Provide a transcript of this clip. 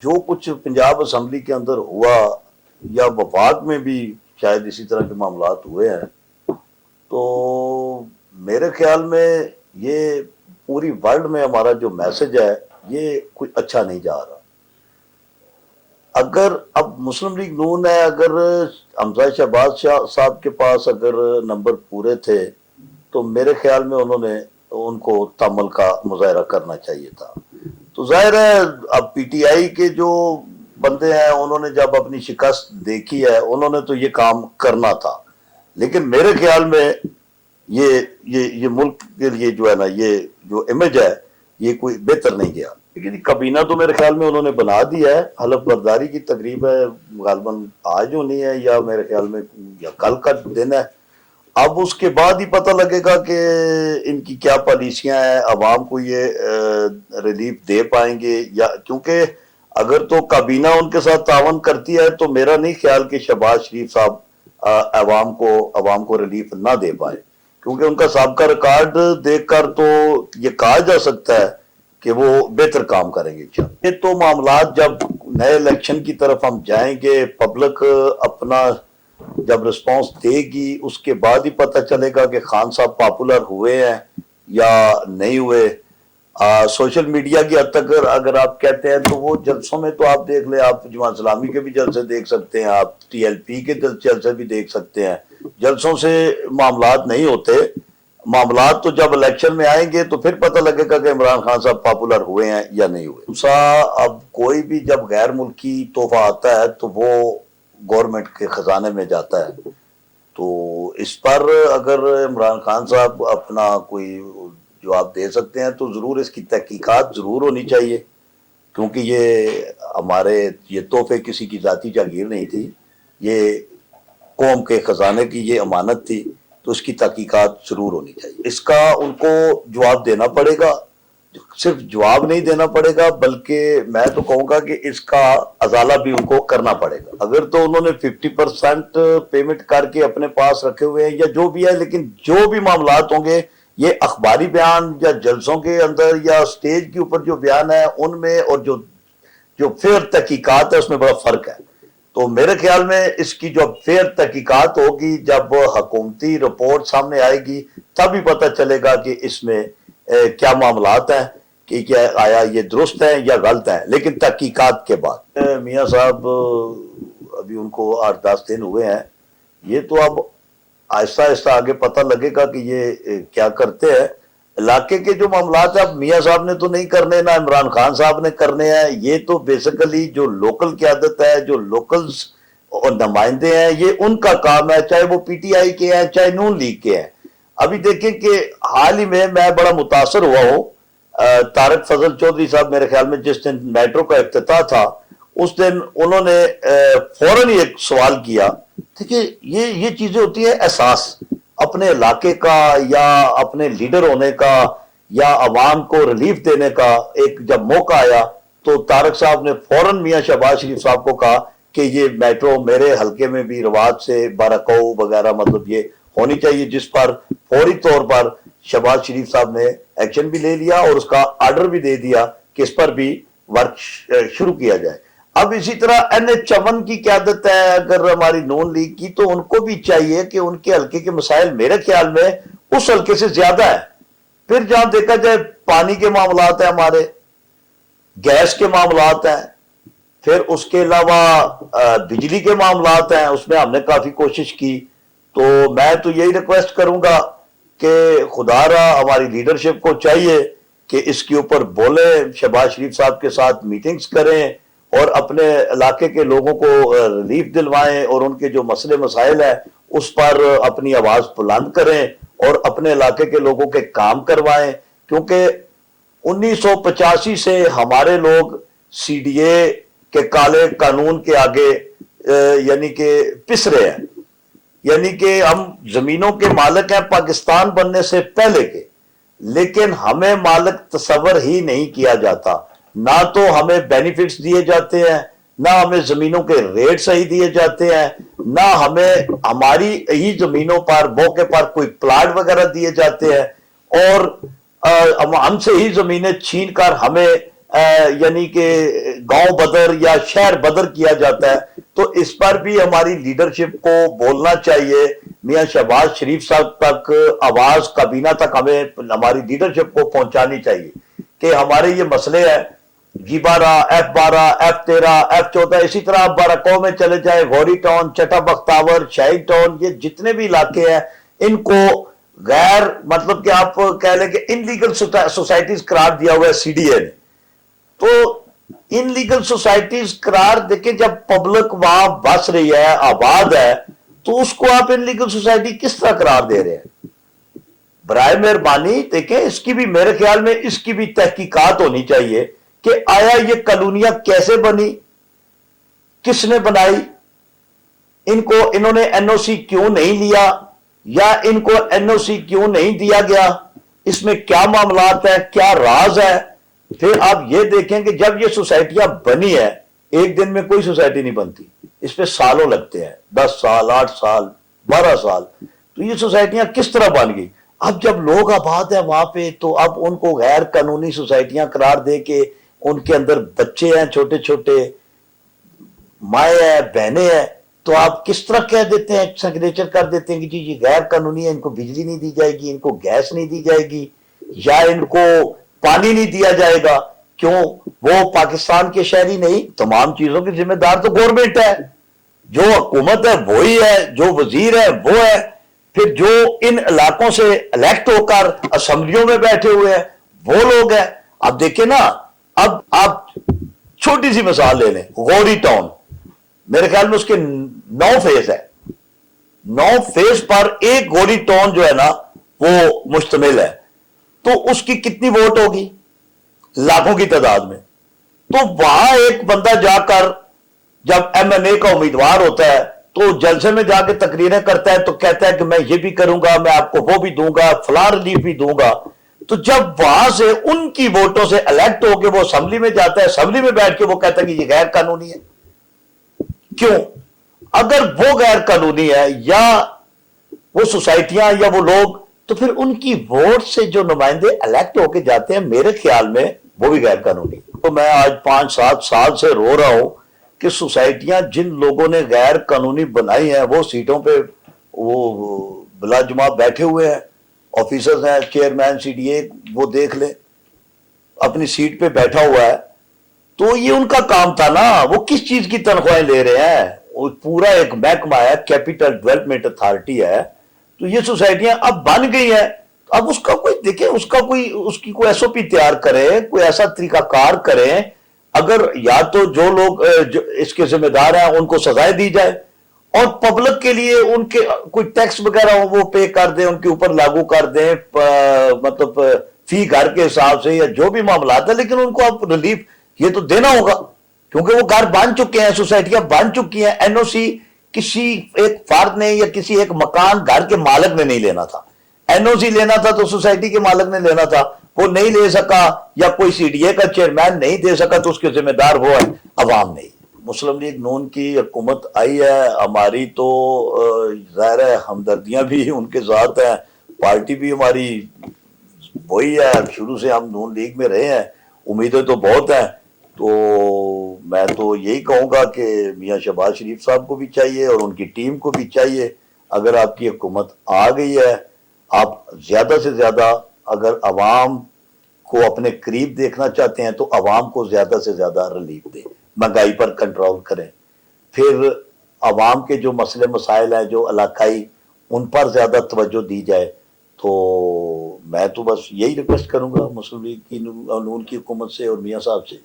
جو کچھ पंजाब असम्बली के अंदर हुआ या वफाक में भी शायद इसी तरह के मामलात हुए हैं, तो मेरे ख्याल में ये पूरी वर्ल्ड में हमारा जो मैसेज है ये कोई अच्छा नहीं जा रहा। अगर अब मुस्लिम लीग नून है, अगर हमजा शहबाज शाह साहब के पास अगर नंबर पूरे थे तो मेरे ख्याल में उनको तमल का मुजाहरा करना चाहिए था। तो जाहिर है अब पीटीआई के जो बंदे हैं उन्होंने जब अपनी शिकस्त देखी है उन्होंने तो ये काम करना था, लेकिन मेरे ख्याल में ये मुल्क के लिए जो है ना, ये जो इमेज है ये कोई बेहतर नहीं गया। लेकिन कबीना तो मेरे ख्याल में उन्होंने बना दिया है। हलफ बर्दारी की तकरीब है, गालबन आज होनी है या मेरे ख्याल में या कल का दिन है। अब उसके बाद ही पता लगेगा कि इनकी क्या पॉलिसियां हैं, अवाम को ये रिलीफ दे पाएंगे या, क्योंकि अगर तो काबीना उनके साथ तावन करती है तो मेरा नहीं ख्याल कि शहबाज शरीफ साहब अवाम को रिलीफ ना दे पाए, क्योंकि उनका सबका रिकॉर्ड देखकर तो ये कहा जा सकता है कि वो बेहतर काम करेंगे। ये तो मामलात जब नए इलेक्शन की तरफ हम जाएंगे, पब्लिक अपना जब रिस्पांस देगी उसके बाद ही पता चलेगा कि खान साहब पॉपुलर हुए हैं या नहीं हुए। सोशल मीडिया की हद तक अगर आप कहते हैं तो वो जलसों में तो आप देख ले, आप जमात इस्लामी के भी जलसे देख सकते हैं, आप टीएलपी के जलसे भी देख सकते हैं। जलसों से मामलात नहीं होते, मामलात तो जब इलेक्शन में आएंगे तो फिर पता लगेगा कि इमरान खान साहब पॉपुलर हुए हैं या नहीं हुए। दूसरा, अब कोई भी जब गैर मुल्की तोहफा आता है तो वो गवर्नमेंट के खजाने में जाता है, तो इस पर अगर इमरान खान साहब अपना कोई जवाब दे सकते हैं तो जरूर इसकी तहकीकात जरूर होनी चाहिए, क्योंकि ये तोहफे किसी की जाती जागीर नहीं थी, ये कौम के खजाने की ये अमानत थी, तो इसकी तहकीकात जरूर होनी चाहिए। इसका उनको जवाब देना पड़ेगा, सिर्फ जवाब नहीं देना पड़ेगा बल्कि मैं तो कहूंगा कि इसका अजाला भी उनको करना पड़ेगा। अगर तो उन्होंने 50% पेमेंट करके अपने पास रखे हुए हैं या जो भी है, लेकिन जो भी मामलात होंगे ये अखबारी बयान या जलसों के अंदर या स्टेज के ऊपर जो बयान है उनमें और जो फेयर तहकीकात है उसमें बड़ा फर्क है। तो मेरे ख्याल में इसकी जो फेयर तहकीकात होगी, जब हुकूमती रिपोर्ट सामने आएगी तभी पता चलेगा कि इसमें क्या मामलात हैं, कि क्या आया ये दुरुस्त है या गलत है, लेकिन तहकीकात के बाद। मियाँ साहब अभी उनको 8-10 दिन हुए हैं, ये तो अब आहिस्ता आहिस्ता आगे पता लगेगा कि ये क्या करते हैं। इलाके के जो मामलात है अब मियाँ साहब ने तो नहीं करने, ना इमरान खान साहब ने करने हैं, ये तो बेसिकली जो लोकल क़यादत है, जो लोकल्स और नुमाइंदे हैं, ये उनका काम है, चाहे वो पीटीआई के हैं चाहे नून लीग के हैं। अभी देखें कि हाल ही में मैं बड़ा मुतासर हुआ हूँ, तारक फजल चौधरी साहब मेरे ख्याल में जिस दिन मेट्रो का इफ्तिताह था उस दिन उन्होंने फौरन ही एक सवाल किया। देखिए ये चीजें होती है, एहसास अपने इलाके का या अपने लीडर होने का या अवाम को रिलीफ देने का एक जब मौका आया तो तारक साहब ने फौरन मियाँ शहबाज शरीफ साहब को कहा कि ये मेट्रो मेरे हल्के में भी रिवाज से बारकाऊ वगैरह मतलब ये होनी चाहिए, जिस पर फौरी तौर पर शहबाज शरीफ साहब ने एक्शन भी ले लिया और उसका आर्डर भी दे दिया कि इस पर भी वर्क शुरू किया जाए। अब इसी तरह NH-51 की क़यादत है अगर हमारी नून लीग की, तो उनको भी चाहिए कि उनके हल्के के मसाइल मेरे ख्याल में उस हल्के से ज्यादा है। फिर जहां देखा जाए पानी के मामलात है, हमारे गैस के मामलात हैं, फिर उसके अलावा बिजली के मामलात हैं, उसमें हमने काफी कोशिश की। तो मैं तो यही रिक्वेस्ट करूंगा कि खुदारा हमारी लीडरशिप को चाहिए कि इसके ऊपर बोले, शहबाज शरीफ साहब के साथ मीटिंग्स करें और अपने इलाके के लोगों को रिलीफ दिलवाएं और उनके जो मसले मसाइल है उस पर अपनी आवाज बुलंद करें और अपने इलाके के लोगों के काम करवाएं, क्योंकि 1985 से हमारे लोग CDA के काले कानून के आगे यानी कि पिस रहे हैं, यानी कि हम जमीनों के मालिक हैं पाकिस्तान बनने से पहले के, लेकिन हमें मालिक तस्वर ही नहीं किया जाता। ना तो हमें बेनिफिट्स दिए जाते हैं, ना हमें जमीनों के रेट सही दिए जाते हैं, ना हमें हमारी ही जमीनों पर मौके पर कोई प्लाट वगैरह दिए जाते हैं, और हमसे ही जमीनें छीन कर हमें یعنی کہ گاؤں بدر یا شہر بدر کیا جاتا ہے، تو اس پر بھی ہماری لیڈرشپ کو بولنا چاہیے، میاں شہباز شریف صاحب تک آواز کابینہ تک ہمیں ہماری لیڈرشپ کو پہنچانی چاہیے کہ ہمارے یہ مسئلے ہیں، G12 F12 F13 F14، اسی طرح آپ بارکو میں چلے جائیں، غوری ٹاؤن، چٹا بختاور، شاہی ٹاؤن، یہ جتنے بھی علاقے ہیں ان کو غیر مطلب کہ آپ کہہ لیں کہ انلیگل سوسائٹیز قرار دیا ہوا ہے CDA نے۔ تو ان لیگل سوسائٹیز قرار دیکھیں، جب پبلک وہاں بس رہی ہے، آباد ہے، تو اس کو آپ ان لیگل سوسائٹی کس طرح قرار دے رہے ہیں؟ برائے مہربانی دیکھیں، اس کی بھی میرے خیال میں اس کی بھی تحقیقات ہونی چاہیے کہ آیا یہ کالونیاں کیسے بنی، کس نے بنائی، انہوں نے NOC کیوں نہیں لیا، یا ان کو NOC کیوں نہیں دیا گیا، اس میں کیا معاملات ہیں، کیا راز ہے۔ پھر آپ یہ دیکھیں کہ جب یہ سوسائٹیاں بنی ہے، ایک دن میں کوئی سوسائٹی نہیں بنتی، اس پہ سالوں لگتے ہیں، 10 سال 8 سال 12 سال۔ تو یہ سوسائٹیاں کس طرح بن گئی؟ اب جب لوگ آباد ہیں وہاں پہ، تو اب ان کو غیر قانونی سوسائٹیاں قرار دے کے ان کے اندر بچے ہیں چھوٹے چھوٹے، مائیں ہیں، بہنیں ہیں، تو آپ کس طرح کہہ دیتے ہیں، سگنیچر کر دیتے ہیں کہ جی یہ غیر قانونی ہے، ان کو بجلی نہیں دی جائے گی، ان کو گیس نہیں دی جائے گی، یا ان کو پانی نہیں دیا جائے گا؟ کیوں؟ وہ پاکستان کے شہری نہیں؟ تمام چیزوں کی ذمہ دار تو گورنمنٹ ہے، جو حکومت ہے وہی ہے، جو وزیر ہے وہ ہے، پھر جو ان علاقوں سے الیکٹ ہو کر اسمبلیوں میں بیٹھے ہوئے ہیں وہ لوگ ہیں۔ اب دیکھیں نا، اب آپ چھوٹی سی مثال لے لیں، غوری ٹاؤن، میرے خیال میں اس کے 9 فیز ہے، 9 فیز پر ایک غوری ٹاؤن جو ہے نا وہ مشتمل ہے، تو اس کی کتنی ووٹ ہوگی؟ لاکھوں کی تعداد میں۔ تو وہاں ایک بندہ جا کر جب MNA کا امیدوار ہوتا ہے تو جلسے میں جا کے تقریریں کرتا ہے، تو کہتا ہے کہ میں یہ بھی کروں گا، میں آپ کو وہ بھی دوں گا، فلاں ریلیف بھی دوں گا۔ تو جب وہاں سے ان کی ووٹوں سے الیکٹ ہو کے وہ اسمبلی میں جاتا ہے، اسمبلی میں بیٹھ کے وہ کہتا ہے کہ یہ غیر قانونی ہے۔ کیوں؟ اگر وہ غیر قانونی ہے یا وہ سوسائٹیاں یا وہ لوگ، تو پھر ان کی ووٹ سے جو نمائندے الیکٹ ہو کے جاتے ہیں، میرے خیال میں وہ بھی غیر قانونی۔ تو میں آج 5-7 سال سے رو رہا ہوں کہ سوسائٹیاں جن لوگوں نے غیر قانونی بنائی ہیں وہ سیٹوں پہ وہ بلا جمع بیٹھے ہوئے ہیں، آفیسرز ہیں، چیئرمین CDA، وہ دیکھ لیں اپنی سیٹ پہ بیٹھا ہوا ہے۔ تو یہ ان کا کام تھا نا، وہ کس چیز کی تنخواہیں لے رہے ہیں؟ وہ پورا ایک محکمہ ہے، کیپٹل ڈیولپمنٹ اتھارٹی ہے، تو یہ سوسائٹیاں اب بن گئی ہیں، اب اس کا کوئی دیکھیں، اس کی کوئی SOP تیار کرے، کوئی ایسا طریقہ کار کریں، اگر یا تو جو لوگ جو اس کے ذمہ دار ہیں ان کو سزائیں دی جائے، اور پبلک کے لیے ان کے کوئی ٹیکس وغیرہ وہ پے کر دیں، ان کے اوپر لاگو کر دیں، مطلب فی گھر کے حساب سے یا جو بھی معاملات ہیں، لیکن ان کو اب ریلیف یہ تو دینا ہوگا، کیونکہ وہ گھر بن چکے ہیں، سوسائٹیاں بن چکی ہیں۔ NOC کسی ایک فرد نے یا کسی ایک مکان گھر کے مالک نے نہیں لینا تھا، NOC لینا تھا تو سوسائٹی کے مالک نے لینا تھا، وہ نہیں لے سکا، یا کوئی CDA کا چیئرمین نہیں دے سکا، تو اس کے ذمہ دار وہ ہے، عوام نہیں۔ مسلم لیگ نون کی حکومت آئی ہے، ہماری تو ظاہر ہے ہمدردیاں بھی ان کے ساتھ ہیں، پارٹی بھی ہماری وہی ہے، شروع سے ہم نون لیگ میں رہے ہیں، امیدیں تو بہت ہیں۔ تو میں تو یہی کہوں گا کہ میاں شہباز شریف صاحب کو بھی چاہیے اور ان کی ٹیم کو بھی چاہیے، اگر آپ کی حکومت آ گئی ہے، آپ زیادہ سے زیادہ اگر عوام کو اپنے قریب دیکھنا چاہتے ہیں تو عوام کو زیادہ سے زیادہ ریلیف دیں، مہنگائی پر کنٹرول کریں، پھر عوام کے جو مسئلے مسائل ہیں جو علاقائی، ان پر زیادہ توجہ دی جائے۔ تو میں تو بس یہی ریکویسٹ کروں گا مسلم لیگ کی نون کی حکومت سے اور میاں صاحب سے۔